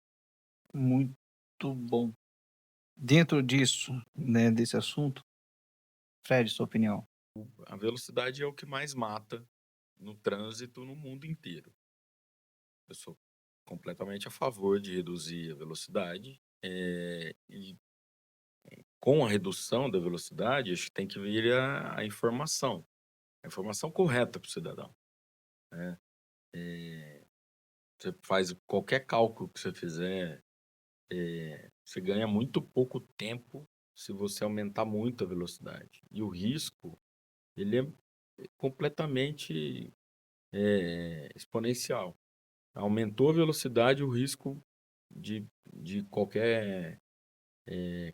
Muito bom. Dentro disso, né, desse assunto, Fred, sua opinião. A velocidade é o que mais mata no trânsito no mundo inteiro. Eu sou completamente a favor de reduzir a velocidade. E com a redução da velocidade, acho que tem que vir a informação correta para o cidadão, né? Você faz qualquer cálculo que você fizer, você ganha muito pouco tempo se você aumentar muito a velocidade. E o risco, ele é completamente exponencial. Aumentou a velocidade, o risco de qualquer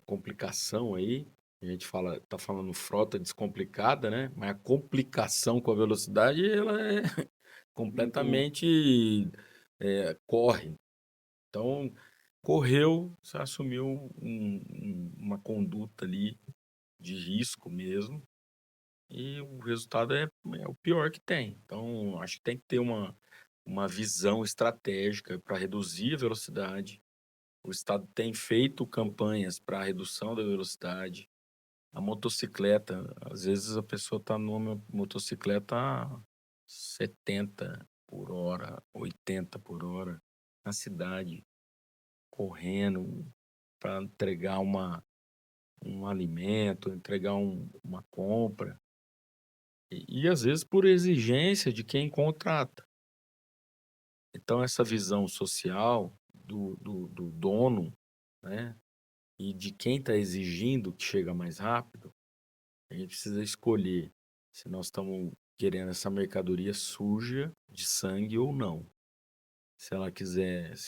complicação aí, a gente tá falando frota descomplicada, né? Mas a complicação com a velocidade, ela é completamente corre. Então, correu, você assumiu uma conduta ali de risco mesmo, e o resultado é o pior que tem. Então, acho que tem que ter uma visão estratégica para reduzir a velocidade. O Estado tem feito campanhas para redução da velocidade. A motocicleta, às vezes a pessoa está numa motocicleta a 70 por hora, 80 por hora, na cidade, correndo para entregar um alimento, entregar uma compra. E às vezes por exigência de quem contrata. Então, essa visão social do dono, né, e de quem está exigindo que chega mais rápido, a gente precisa escolher se nós estamos querendo essa mercadoria suja de sangue ou não. Se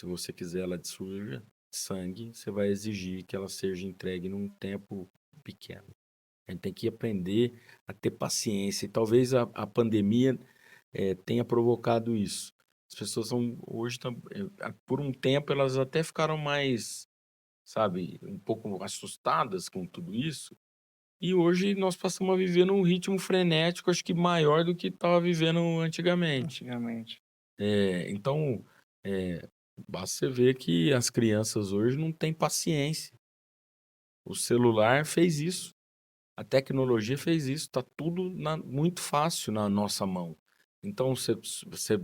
você quiser ela de suja de sangue, você vai exigir que ela seja entregue num tempo pequeno. A gente tem que aprender a ter paciência. E talvez a pandemia tenha provocado isso. As pessoas hoje, por um tempo, elas até ficaram mais, sabe, um pouco assustadas com tudo isso. E hoje nós passamos a viver num ritmo frenético, acho que maior do que estava vivendo antigamente. Antigamente. Então, basta você ver que as crianças hoje não têm paciência. O celular fez isso. A tecnologia fez isso. Está tudo muito fácil na nossa mão. Então, você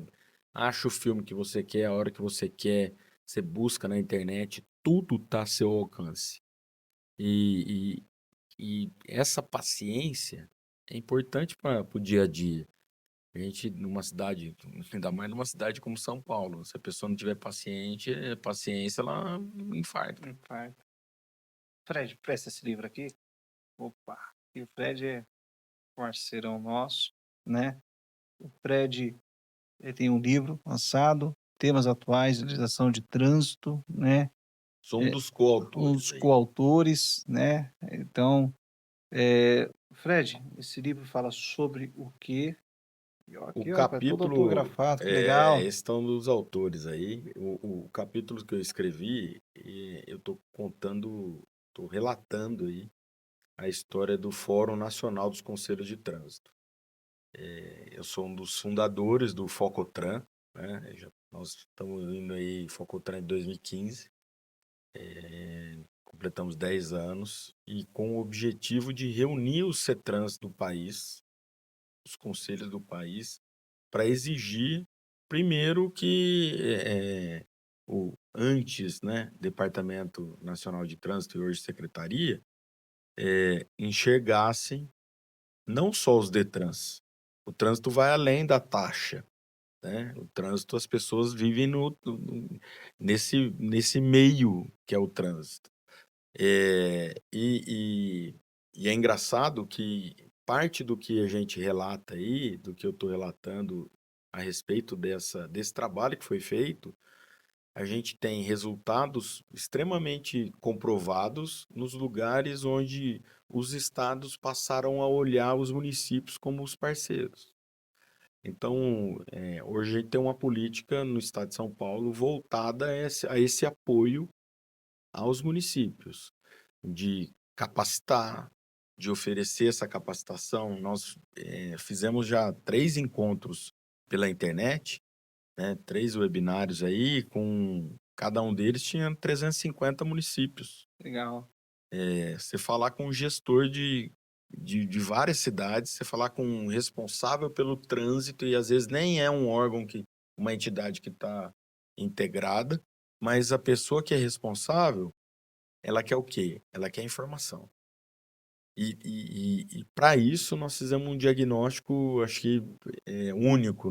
acha o filme que você quer, a hora que você quer, você busca na internet, tudo está a seu alcance. E essa paciência é importante para o dia a dia. A gente, numa cidade, ainda mais numa cidade como São Paulo, se a pessoa não tiver paciência, ela infarta. Infarto. Fred, presta esse livro aqui. Opa, e o Fred é parceirão nosso, né? O Fred ele tem um livro lançado, Temas Atuais, Legislação de Trânsito, né? Sou um dos coautores. Um dos coautores, né? Então, Fred, esse livro fala sobre o quê? E ó, aqui, O ó, tá todo capítulo. autografado, que legal. Esses estão dos autores aí. O capítulo que eu escrevi, eu estou relatando aí a história do Fórum Nacional dos Conselhos de Trânsito. Eu sou um dos fundadores do Focotran, né? Nós estamos indo aí Focotran em 2015. Completamos 10 anos e com o objetivo de reunir os CETRANs do país, os conselhos do país, para exigir, primeiro, que antes, né, Departamento Nacional de Trânsito e hoje Secretaria, enxergassem não só os DETRANs. O trânsito vai além da taxa, né? O trânsito, as pessoas vivem nesse meio que é o trânsito. E é engraçado que parte do que a gente relata aí, do que eu estou relatando a respeito desse trabalho que foi feito, a gente tem resultados extremamente comprovados nos lugares onde os estados passaram a olhar os municípios como os parceiros. Então, hoje a gente tem uma política no estado de São Paulo voltada a esse apoio aos municípios, de capacitar, de oferecer essa capacitação. Nós fizemos já 3 encontros pela internet, né, 3 webinários aí, com cada um deles tinha 350 municípios. Legal. Você falar com um gestor de várias cidades, você falar com um responsável pelo trânsito, e às vezes nem é um órgão, uma entidade que está integrada, mas a pessoa que é responsável, ela quer o quê? Ela quer informação. E para isso nós fizemos um diagnóstico, acho que único,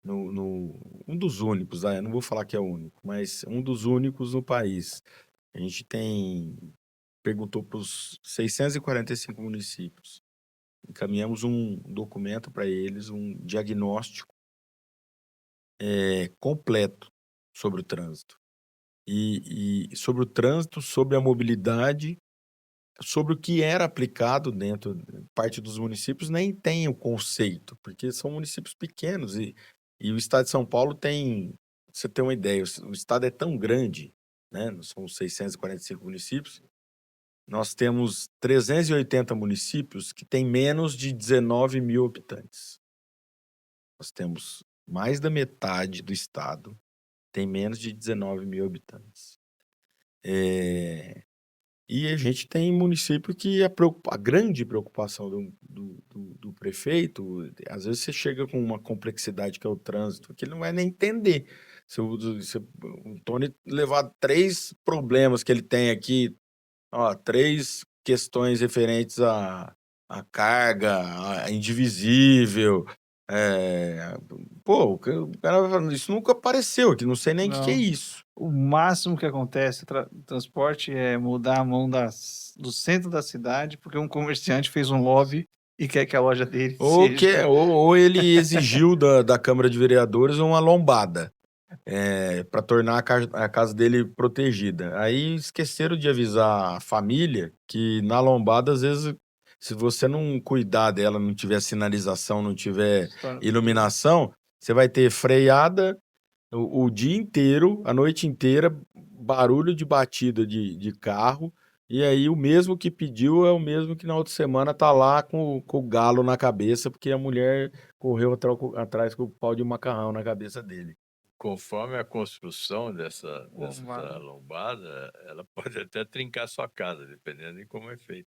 um dos únicos, eu não vou falar que é o único, mas um dos únicos no país. A gente perguntou para os 645 municípios, encaminhamos um documento para eles, um diagnóstico completo sobre o trânsito. E sobre o trânsito, sobre a mobilidade, sobre o que era aplicado dentro, parte dos municípios nem tem o conceito, porque são municípios pequenos e o estado de São Paulo tem, pra você ter uma ideia, o estado é tão grande, né? São 645 municípios, nós temos 380 municípios que têm menos de 19 mil habitantes. Nós temos mais da metade do estado tem menos de 19 mil habitantes. E a gente tem município que a grande preocupação do prefeito, às vezes você chega com uma complexidade que é o trânsito, que ele não vai nem entender. Se o Tony levar 3 problemas que ele tem aqui, 3 questões referentes à carga, a indivisível, o cara vai falando, isso nunca apareceu aqui, não sei nem o que é Não. isso. O máximo que acontece no transporte é mudar a mão do centro da cidade, porque um comerciante fez um lobby e quer que a loja dele seja... Ou ele exigiu da Câmara de Vereadores uma lombada para tornar a casa dele protegida. Aí esqueceram de avisar a família que na lombada, às vezes, se você não cuidar dela, não tiver sinalização, não tiver iluminação, você vai ter freada o dia inteiro, a noite inteira, barulho de batida de carro, e aí o mesmo que pediu é o mesmo que na outra semana tá lá com o galo na cabeça, porque a mulher correu atrás com o pau de macarrão na cabeça dele. Conforme a construção dessa Lombada. lombada, ela pode até trincar sua casa, dependendo de como é feito,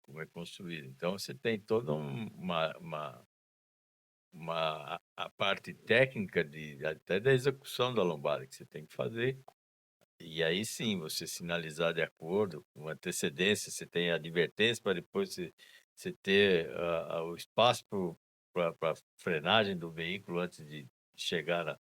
como é construído. Então, você tem toda a parte técnica até da execução da lombada que você tem que fazer. E aí sim, você sinalizar de acordo com antecedência, você tem a advertência para depois você ter o espaço para frenagem do veículo antes de chegar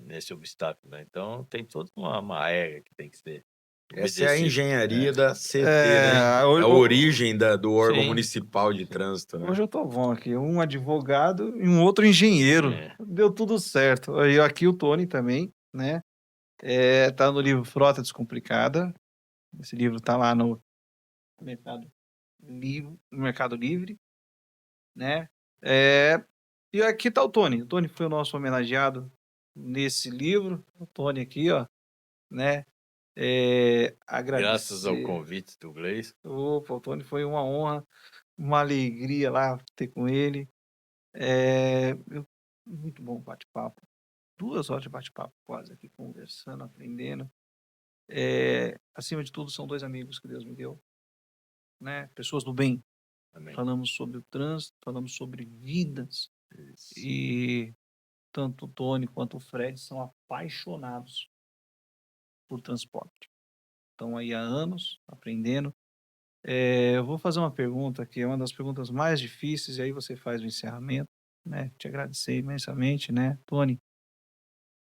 nesse obstáculo, né? Então, tem toda uma regra que tem que ser Essa é a obedecida. engenharia da CT, né? É, A origem do órgão Sim. municipal de trânsito, né? Hoje eu tô bom aqui, um advogado e um outro engenheiro. É. Deu tudo certo. Aí aqui o Tony também, né? Tá no livro Frota Descomplicada. Esse livro tá lá no Mercado Livre, né? E aqui tá o Tony. O Tony foi o nosso homenageado nesse livro. O Tony aqui, ó, né? Graças ao Agradecer. convite do Gleison. Opa, o Tony foi uma honra, uma alegria lá ter com ele. Muito bom bate-papo. 2 horas de bate-papo quase aqui, conversando, aprendendo. Acima de tudo, são 2 amigos que Deus me deu, né? Pessoas do bem. Amém. Falamos sobre o trânsito, falamos sobre vidas. Isso. E tanto o Tony quanto o Fred são apaixonados por transporte. Estão aí há anos aprendendo. Eu vou fazer uma pergunta que é uma das perguntas mais difíceis, e aí você faz o encerramento, né? Te agradecer imensamente, né? Tony,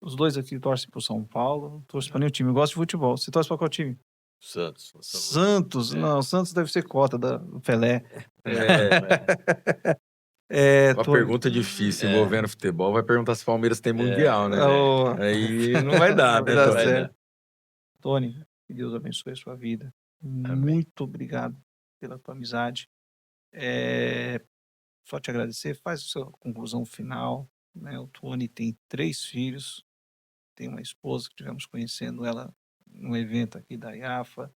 os 2 aqui torcem para o São Paulo, não torço para nenhum time. Eu gosto de futebol. Você torce para qual time? Santos. por favor. Santos? É. Não, Santos deve ser cota do Pelé. Uma Tony. pergunta difícil envolvendo futebol, vai perguntar se o Palmeiras tem mundial, né? Oh, Aí não vai dar, não né, vai dar Tony? Vai certo. dar. Tony, que Deus abençoe a sua vida. Amém. Muito obrigado pela tua amizade. Só te agradecer. Faz a sua conclusão final, né? O Tony tem 3 filhos, tem uma esposa que tivemos conhecendo ela num evento aqui da IAFA.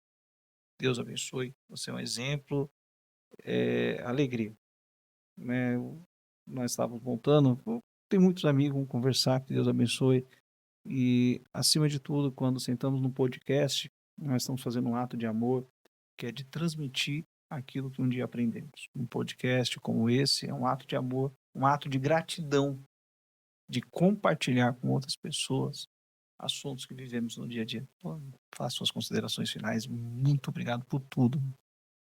Deus abençoe. Você é um exemplo. Alegria, né? Nós estávamos voltando. Tem muitos amigos, vamos conversar, que Deus abençoe. E, acima de tudo, quando sentamos no podcast, nós estamos fazendo um ato de amor, que é de transmitir aquilo que um dia aprendemos. Um podcast como esse é um ato de amor, um ato de gratidão, de compartilhar com outras pessoas assuntos que vivemos no dia a dia. Então, faço suas considerações finais. Muito obrigado por tudo.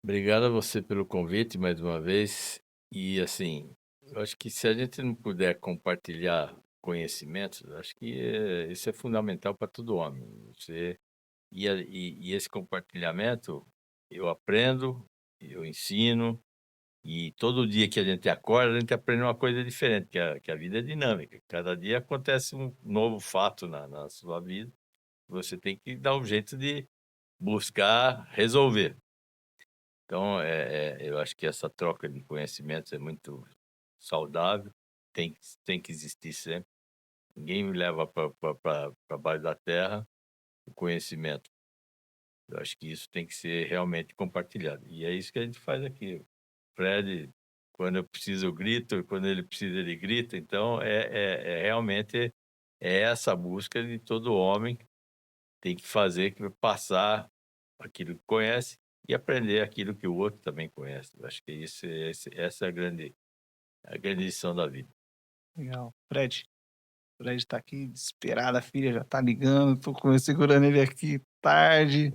Obrigado a você pelo convite mais uma vez. E assim, eu acho que se a gente não puder compartilhar conhecimentos, acho que isso é fundamental para todo homem. E esse compartilhamento, eu aprendo, eu ensino, e todo dia que a gente acorda, a gente aprende uma coisa diferente, que a vida é dinâmica. Cada dia acontece um novo fato na sua vida. Você tem que dar um jeito de buscar resolver. Então, eu acho que essa troca de conhecimentos é muito saudável, tem que existir sempre. Ninguém me leva para baixo da terra o conhecimento. Eu acho que isso tem que ser realmente compartilhado. E é isso que a gente faz aqui. O Fred, quando eu preciso, eu grito, quando ele precisa, ele grita. Então, realmente essa busca de todo homem tem que fazer, que passar aquilo que conhece e aprender aquilo que o outro também conhece. Eu acho que essa é a grande lição da vida. Legal. Fred. Fred está aqui desesperado, a filha já está ligando, estou segurando ele aqui tarde.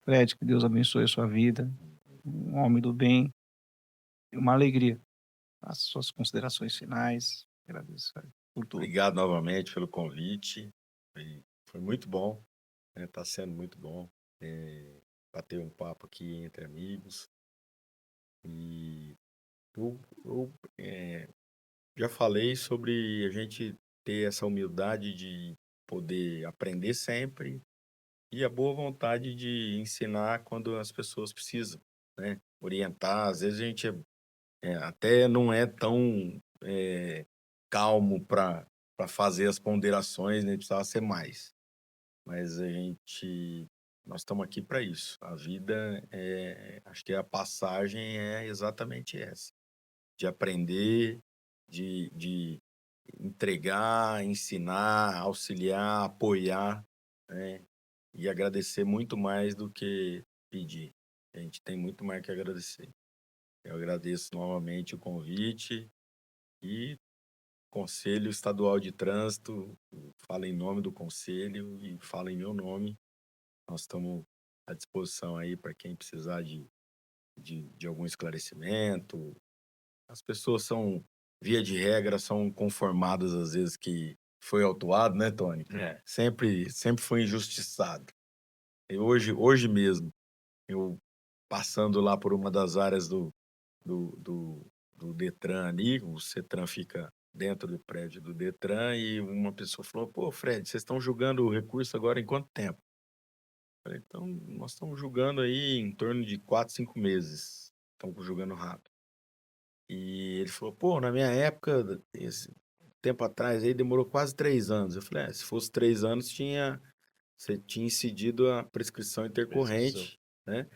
Fred, que Deus abençoe a sua vida. Um homem do bem. E uma alegria. As suas considerações finais. Agradeço por tudo. Obrigado novamente pelo convite. Foi muito bom, né? Tá sendo muito bom bater um papo aqui entre amigos. E eu já falei sobre a gente ter essa humildade de poder aprender sempre e a boa vontade de ensinar quando as pessoas precisam, né? Orientar. Às vezes a gente até não é tão calmo para fazer as ponderações, né? Precisava ser mais. Mas nós estamos aqui para isso. A vida, acho que a passagem é exatamente essa. De aprender, de entregar, ensinar, auxiliar, apoiar, né? E agradecer muito mais do que pedir. A gente tem muito mais que agradecer. Eu agradeço novamente o convite e Conselho Estadual de Trânsito, fala em nome do Conselho e fala em meu nome. Nós estamos à disposição aí para quem precisar de algum esclarecimento. As pessoas via de regra, são conformadas às vezes que foi autuado, né, Tony? Sempre foi injustiçado. E hoje mesmo, eu passando lá por uma das áreas do Detran ali, o CETRAN fica dentro do prédio do Detran, e uma pessoa falou, pô, Fred, vocês estão julgando o recurso agora em quanto tempo? Eu falei, então, nós estamos julgando aí em torno de 4, 5 meses. Estamos julgando rápido. E ele falou, pô, na minha época, esse tempo atrás aí, demorou quase 3 anos. Eu falei, se fosse 3 anos, você tinha incidido a prescrição intercorrente, né?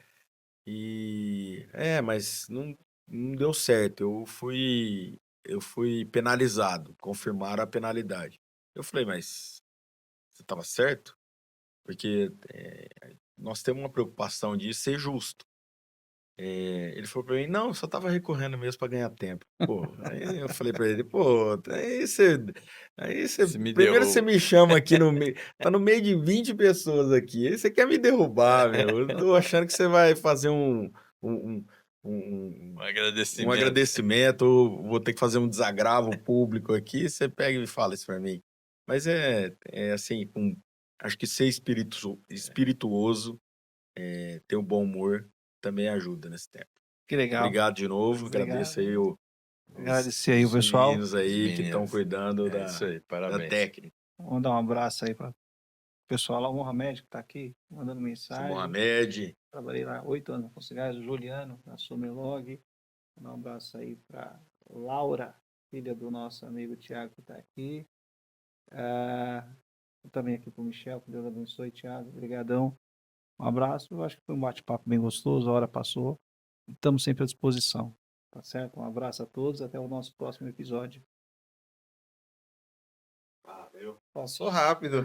Mas não deu certo. Eu fui penalizado, confirmaram a penalidade. Eu falei, mas você estava certo? Porque nós temos uma preocupação de ser justo. Ele falou para mim, não, eu só estava recorrendo mesmo para ganhar tempo. Pô, aí eu falei para ele, pô, Você me primeiro derruba. você me chama aqui no meio, tá no meio de 20 pessoas aqui, aí você quer me derrubar, meu. Eu tô achando que você vai fazer um agradecimento. agradecimento, ou vou ter que fazer um desagravo público aqui, você pega e fala isso para mim. Mas assim, acho que ser espirituoso, ter um bom humor, também ajuda nesse tempo. Que legal. Obrigado de novo, Obrigado. agradeço aí Agradecer aí o os pessoal. meninos aí Os que estão meninos. cuidando Isso aí, da parabéns. técnica. Vamos dar um abraço aí para o pessoal lá, o Mohamed, que está aqui, mandando O mensagem. Mohamed, Trabalhei lá 8 anos na Conciliar, o Juliano, na Somelog. Mandar um abraço aí para Laura, filha do nosso amigo Tiago, que está aqui. Também aqui para o Michel, que Deus abençoe, Tiago. Obrigadão. Um abraço. Eu acho que foi um bate-papo bem gostoso, a hora passou. Estamos sempre à disposição. Tá certo? Um abraço a todos, até o nosso próximo episódio. valeu. Passou rápido.